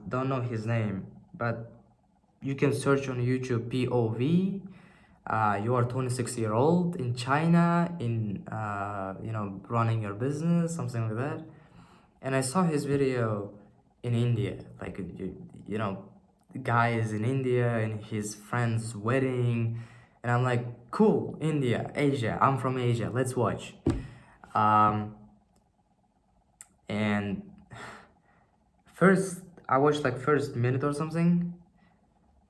Don't know his name, but you can search on YouTube POV. You are 26-year-old in China, in running your business, something like that. And I saw his video in India, like you know, the guy is in India and his friend's wedding, and I'm like, cool, India, Asia. I'm from Asia. Let's watch. Um, and first I watched like first minute or something,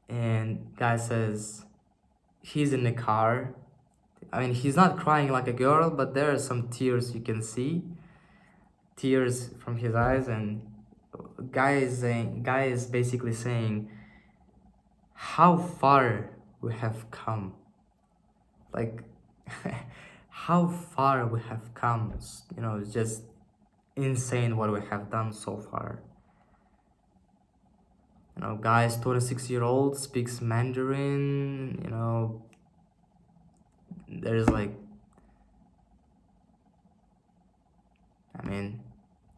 and guy says he's in the car. I mean, he's not crying like a girl, but there are some tears you can see, tears from his eyes, and guy is basically saying how far we have come, like how far we have come. It's just insane what we have done so far. Guys, 26-year-old speaks Mandarin. There's like, I mean,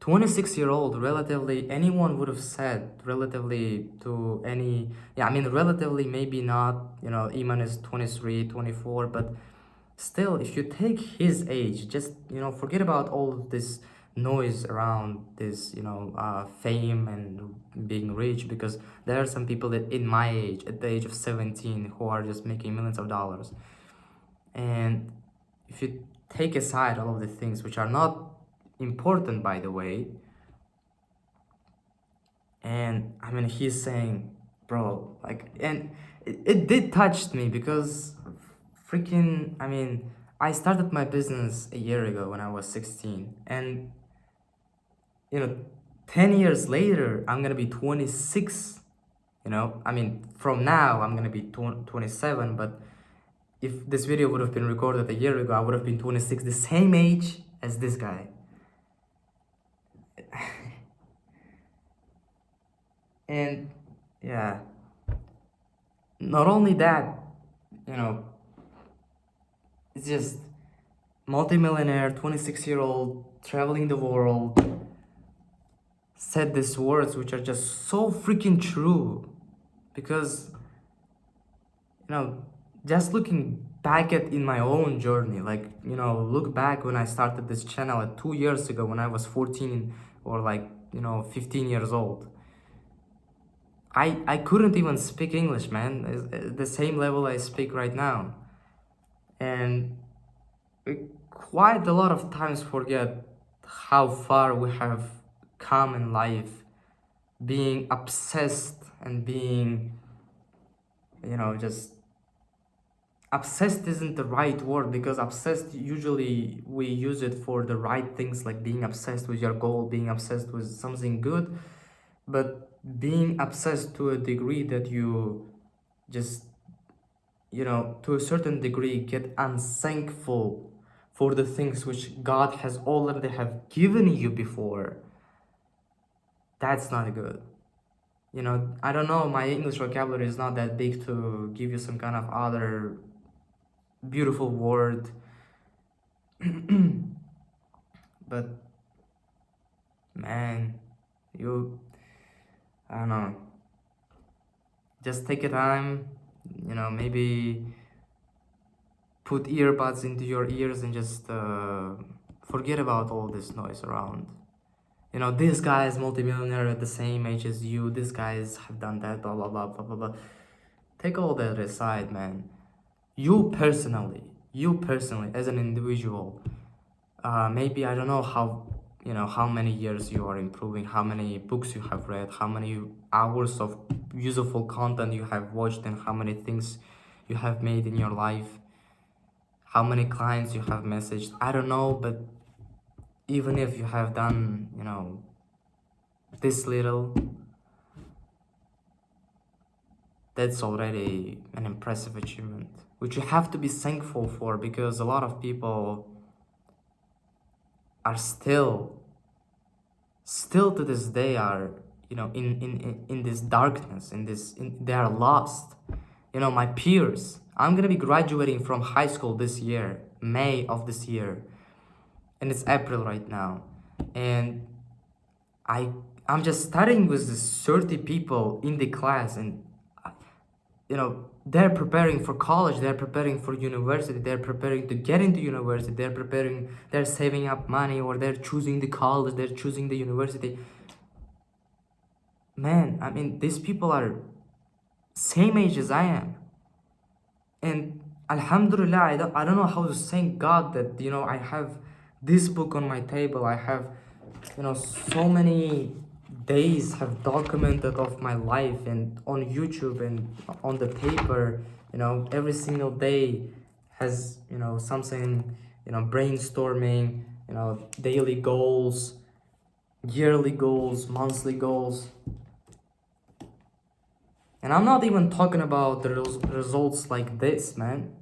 26-year-old, relatively, anyone would have said, relatively to any, yeah, I mean, relatively, maybe not, Iman is 23, 24, but still, if you take his age, just, forget about all of this noise around this, fame and being rich, because there are some people that in my age, at the age of 17, who are just making millions of dollars. And if you take aside all of the things which are not important, by the way, and I mean, he's saying, bro, like, and it did touch me because freaking, I mean, I started my business a year ago when I was 16, and 10 years later I'm gonna be 26. I mean, from now I'm gonna be 27, but if this video would have been recorded a year ago, I would have been 26, the same age as this guy. And yeah, not only that, you know, it's just multimillionaire, 26-year-old, traveling the world, said these words which are just so freaking true. Because, just looking back at in my own journey, like, look back when I started this channel at 2 years ago when I was 14 or like, 15 years old. I couldn't even speak English, man, at the same level I speak right now. And we quite a lot of times forget how far we have come in life, being obsessed and being, just obsessed isn't the right word, because obsessed, usually we use it for the right things, like being obsessed with your goal, being obsessed with something good. But being obsessed to a degree that you just, to a certain degree, get unthankful for the things which God has already have given you before, that's not good. I don't know, my English vocabulary is not that big to give you some kind of other beautiful word. But man, I don't know, just take a time, maybe put earbuds into your ears and just forget about all this noise around. This guy is multimillionaire at the same age as you, these guys have done that, blah blah blah blah blah blah. Take all that aside, man. You personally, as an individual, maybe, I don't know how many years you are improving, how many books you have read, how many hours of useful content you have watched, and how many things you have made in your life, how many clients you have messaged, I don't know. But even if you have done, this little, that's already an impressive achievement, which you have to be thankful for, because a lot of people are still to this day are, in this darkness, they are lost. My peers, I'm gonna be graduating from high school this year, May of this year, and it's April right now, and I'm just studying with this 30 people in the class, and they're preparing for college, they're preparing for university, they're preparing to get into university, they're saving up money, or they're choosing the college, they're choosing the university. Man, I mean, these people are same age as I am. And Alhamdulillah, I don't know how to thank God that, I have this book on my table. I have, so many days have documented of my life, and on YouTube and on the paper, every single day has, something, brainstorming, daily goals, yearly goals, monthly goals. And I'm not even talking about the results like this, man.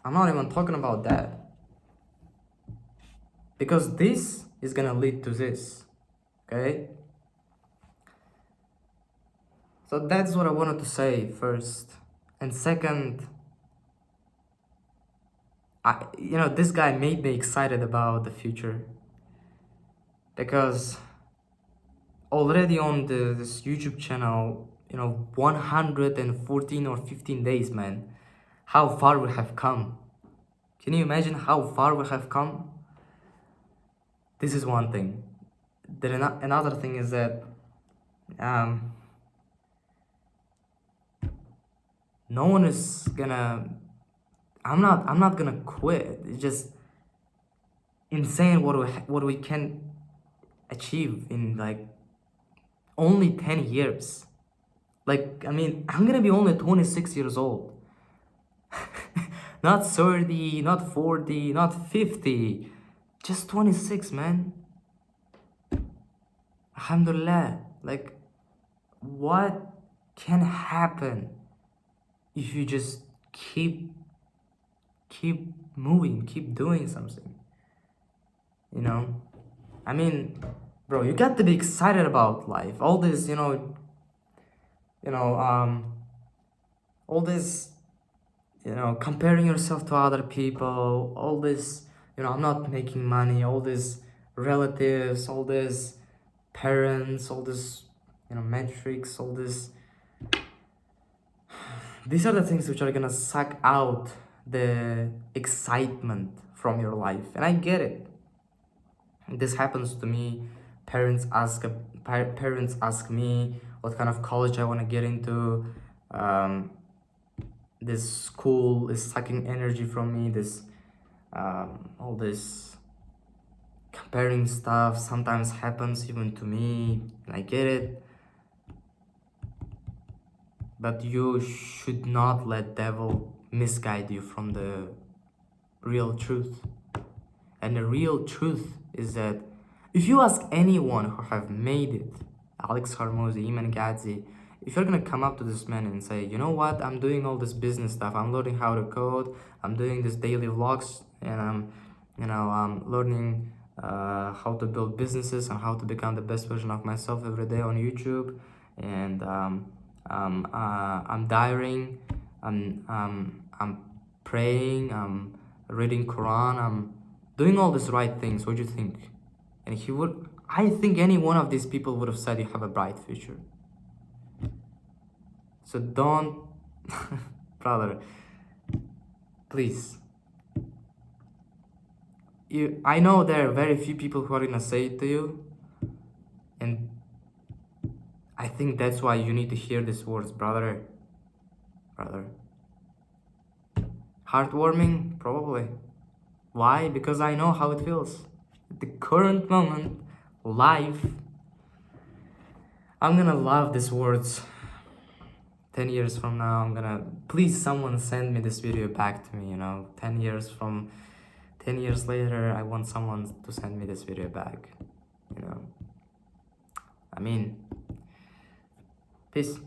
I'm not even talking about that. Because this is gonna lead to this, okay? So that's what I wanted to say first. And second, this guy made me excited about the future. Because already on this YouTube channel, 114 or 15 days, man. How far we have come. Can you imagine how far we have come? This is one thing. Then another thing is that no one is gonna. I'm not gonna quit. It's just insane what we can achieve in like only 10 years. Like, I mean, I'm gonna be only 26 years old. Not 30, not 40, not 50. Just 26, man. Alhamdulillah. Like, what can happen if you just keep moving, keep doing something? I mean, bro, you got to be excited about life. All this, all this, comparing yourself to other people, all this, I'm not making money, all these relatives, all these parents, all this, metrics, all this. These are the things which are gonna suck out the excitement from your life. And I get it. This happens to me. Parents ask me what kind of college I want to get into. This school is sucking energy from me. This all this comparing stuff sometimes happens even to me, and I get it. But you should not let devil misguide you from the real truth. And the real truth is that if you ask anyone who have made it, Alex Harmozy, Iman Gadzi, if you're gonna come up to this man and say, you know what, I'm doing all this business stuff, I'm learning how to code, I'm doing this daily vlogs, and I'm learning how to build businesses and how to become the best version of myself every day on YouTube, and I'm diarying, I'm praying, I'm reading Quran, I'm doing all these right things. What do you think? And I think any one of these people would have said you have a bright future. So don't, brother, please. I know there are very few people who are gonna say it to you, and I think that's why you need to hear these words, brother. Heartwarming, probably. Why? Because I know how it feels. At the current moment, life, I'm gonna love these words. 10 years from now, please someone send me this video back to me, 10 years later, I want someone to send me this video back, I mean, peace.